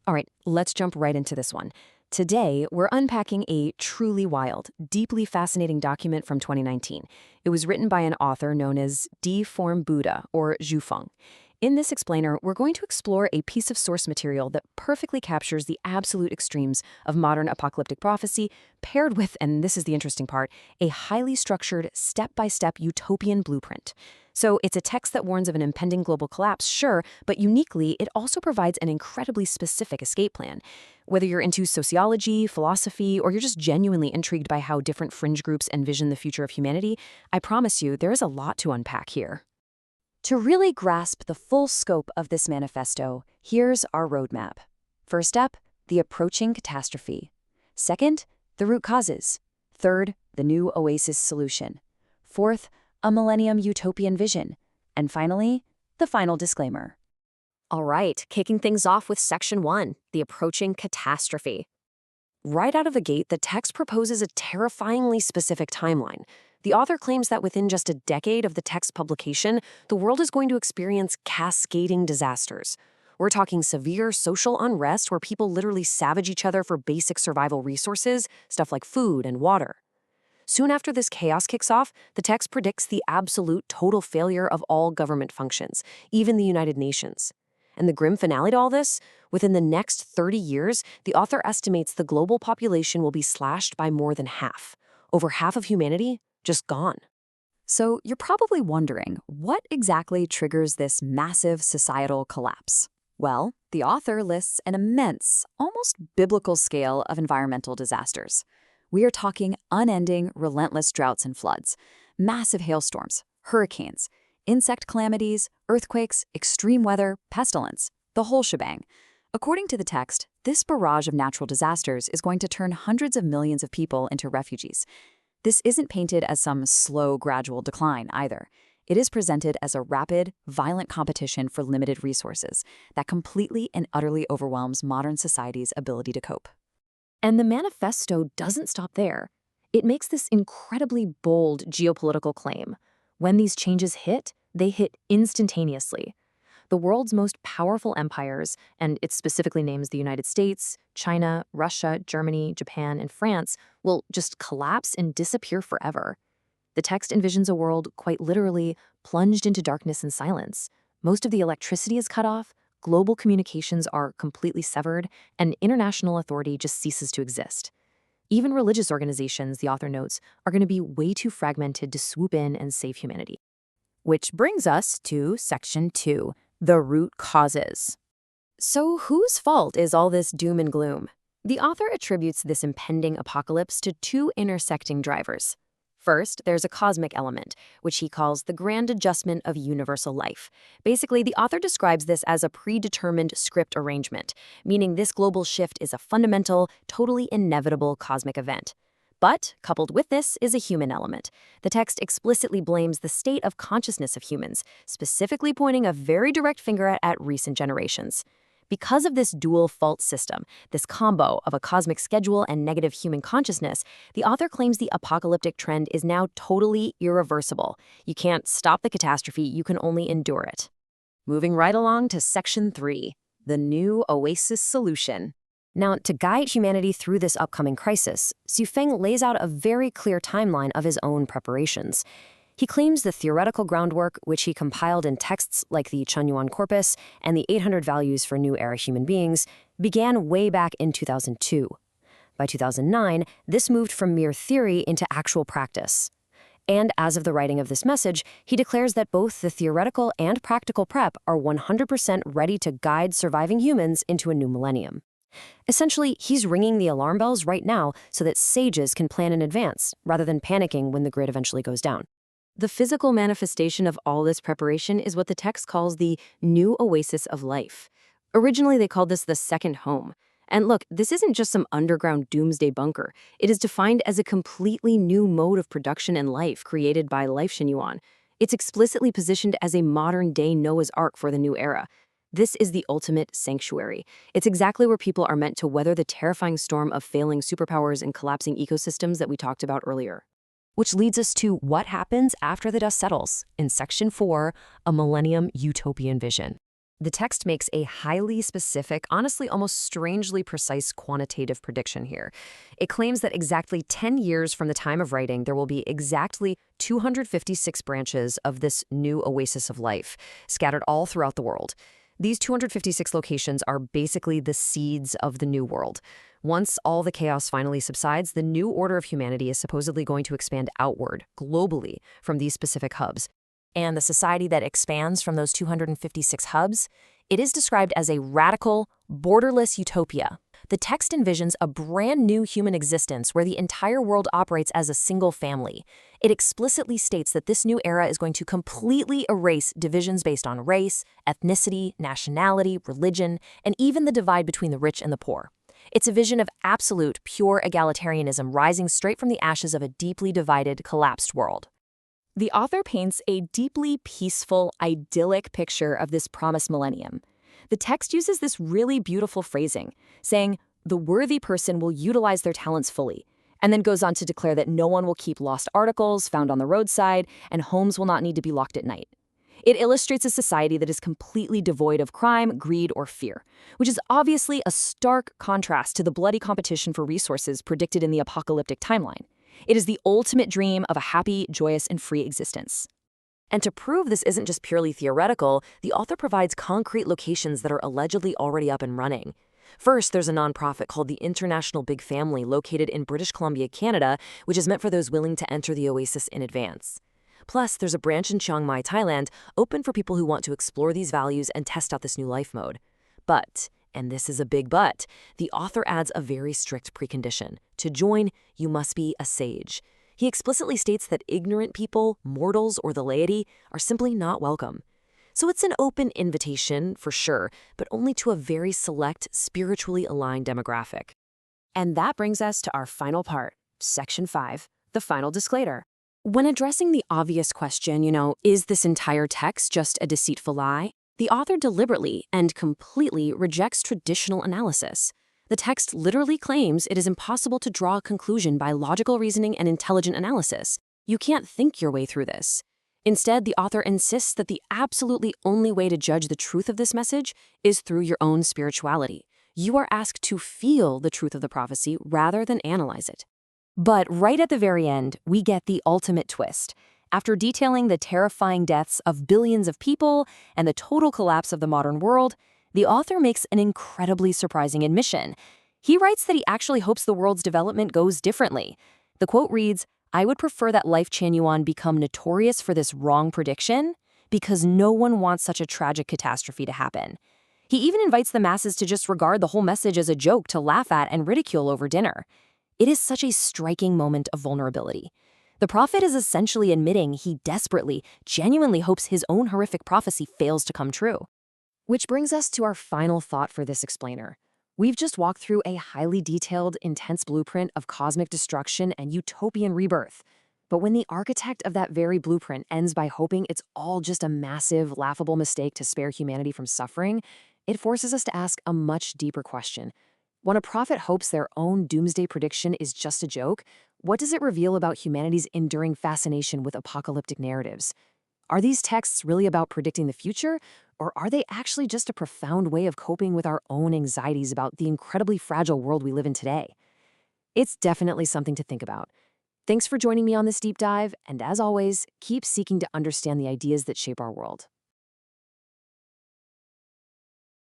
All right, let's jump right into this one. Today, we're unpacking a truly wild, deeply fascinating document from 2019. It was written by an author known as D. Form Buddha, or Zhu. In this explainer, we're going to explore a piece of source material that perfectly captures the absolute extremes of modern apocalyptic prophecy, paired with, and this is the interesting part, a highly structured, step-by-step utopian blueprint. So it's a text that warns of an impending global collapse, sure, but uniquely, it also provides an incredibly specific escape plan. Whether you're into sociology, philosophy, or you're just genuinely intrigued by how different fringe groups envision the future of humanity, I promise you, there is a lot to unpack here. To really grasp the full scope of this manifesto, here's our roadmap. First up, the approaching catastrophe. Second, the root causes. Third, the new oasis solution. Fourth, a millennium utopian vision. And finally, the final disclaimer. All right, kicking things off with Section 1, the approaching catastrophe. Right out of the gate, the text proposes a terrifyingly specific timeline. The author claims that within just a decade of the text's publication, the world is going to experience cascading disasters. We're talking severe social unrest where people literally savage each other for basic survival resources, stuff like food and water. Soon after this chaos kicks off, the text predicts the absolute total failure of all government functions, even the United Nations. And the grim finale to all this? Within the next 30 years, the author estimates the global population will be slashed by more than half. Over half of humanity, just gone. So you're probably wondering, what exactly triggers this massive societal collapse? Well, the author lists an immense, almost biblical scale of environmental disasters. We are talking unending, relentless droughts and floods, massive hailstorms, hurricanes, insect calamities, earthquakes, extreme weather, pestilence, the whole shebang. According to the text, this barrage of natural disasters is going to turn hundreds of millions of people into refugees. This isn't painted as some slow, gradual decline either. It is presented as a rapid, violent competition for limited resources that completely and utterly overwhelms modern society's ability to cope. And the manifesto doesn't stop there. It makes this incredibly bold geopolitical claim. When these changes hit, they hit instantaneously. The world's most powerful empires, and it specifically names the United States, China, Russia, Germany, Japan, and France, will just collapse and disappear forever. The text envisions a world, quite literally, plunged into darkness and silence. Most of the electricity is cut off, global communications are completely severed, and international authority just ceases to exist. Even religious organizations, the author notes, are going to be way too fragmented to swoop in and save humanity. Which brings us to Section 2, the root causes. So whose fault is all this doom and gloom? The author attributes this impending apocalypse to two intersecting drivers. First, there's a cosmic element, which he calls the grand adjustment of universal life. Basically, the author describes this as a predetermined script arrangement, meaning this global shift is a fundamental, totally inevitable cosmic event. But, coupled with this, is a human element. The text explicitly blames the state of consciousness of humans, specifically pointing a very direct finger at recent generations. Because of this dual fault system, this combo of a cosmic schedule and negative human consciousness, the author claims the apocalyptic trend is now totally irreversible. You can't stop the catastrophe, you can only endure it. Moving right along to Section 3, the new oasis solution. Now, to guide humanity through this upcoming crisis, Xu lays out a very clear timeline of his own preparations. He claims the theoretical groundwork, which he compiled in texts like the Lifechanyuan corpus and the 800 Values for New Era Human Beings, began way back in 2002. By 2009, this moved from mere theory into actual practice. And as of the writing of this message, he declares that both the theoretical and practical prep are 100% ready to guide surviving humans into a new millennium. Essentially, he's ringing the alarm bells right now so that sages can plan in advance, rather than panicking when the grid eventually goes down. The physical manifestation of all this preparation is what the text calls the new oasis of life. Originally, they called this the second home. And look, this isn't just some underground doomsday bunker. It is defined as a completely new mode of production and life created by Lifechanyuan. It's explicitly positioned as a modern-day Noah's Ark for the new era. This is the ultimate sanctuary. It's exactly where people are meant to weather the terrifying storm of failing superpowers and collapsing ecosystems that we talked about earlier. Which leads us to what happens after the dust settles in Section 4, a millennium utopian vision. The text makes a highly specific, honestly almost strangely precise quantitative prediction here. It claims that exactly 10 years from the time of writing, there will be exactly 256 branches of this new oasis of life, scattered all throughout the world. These 256 locations are basically the seeds of the new world. Once all the chaos finally subsides, the new order of humanity is supposedly going to expand outward, globally, from these specific hubs. And the society that expands from those 256 hubs, it is described as a radical, borderless utopia. The text envisions a brand new human existence where the entire world operates as a single family. It explicitly states that this new era is going to completely erase divisions based on race, ethnicity, nationality, religion, and even the divide between the rich and the poor. It's a vision of absolute, pure egalitarianism rising straight from the ashes of a deeply divided, collapsed world. The author paints a deeply peaceful, idyllic picture of this promised millennium. The text uses this really beautiful phrasing, saying, the worthy person will utilize their talents fully, and then goes on to declare that no one will keep lost articles found on the roadside, and homes will not need to be locked at night. It illustrates a society that is completely devoid of crime, greed, or fear, which is obviously a stark contrast to the bloody competition for resources predicted in the apocalyptic timeline. It is the ultimate dream of a happy, joyous, and free existence. And to prove this isn't just purely theoretical, the author provides concrete locations that are allegedly already up and running. First, there's a nonprofit called the International Big Family located in British Columbia, Canada, which is meant for those willing to enter the oasis in advance. Plus, there's a branch in Chiang Mai, Thailand, open for people who want to explore these values and test out this new life mode. But, and this is a big but, the author adds a very strict precondition. To join, you must be a sage. He explicitly states that ignorant people, mortals, or the laity are simply not welcome. So it's an open invitation, for sure, but only to a very select, spiritually aligned demographic. And that brings us to our final part, Section 5, the final disclaimer. When addressing the obvious question, is this entire text just a deceitful lie? The author deliberately and completely rejects traditional analysis. The text literally claims it is impossible to draw a conclusion by logical reasoning and intelligent analysis. You can't think your way through this. Instead, the author insists that the absolutely only way to judge the truth of this message is through your own spirituality. You are asked to feel the truth of the prophecy rather than analyze it. But right at the very end, we get the ultimate twist. After detailing the terrifying deaths of billions of people and the total collapse of the modern world, the author makes an incredibly surprising admission. He writes that he actually hopes the world's development goes differently. The quote reads, "I would prefer that Lifechanyuan become notorious for this wrong prediction because no one wants such a tragic catastrophe to happen." He even invites the masses to just regard the whole message as a joke to laugh at and ridicule over dinner. It is such a striking moment of vulnerability. The prophet is essentially admitting he desperately, genuinely hopes his own horrific prophecy fails to come true. Which brings us to our final thought for this explainer. We've just walked through a highly detailed, intense blueprint of cosmic destruction and utopian rebirth. But when the architect of that very blueprint ends by hoping it's all just a massive, laughable mistake to spare humanity from suffering, it forces us to ask a much deeper question. When a prophet hopes their own doomsday prediction is just a joke, what does it reveal about humanity's enduring fascination with apocalyptic narratives? Are these texts really about predicting the future, or are they actually just a profound way of coping with our own anxieties about the incredibly fragile world we live in today? It's definitely something to think about. Thanks for joining me on this deep dive, and as always, keep seeking to understand the ideas that shape our world.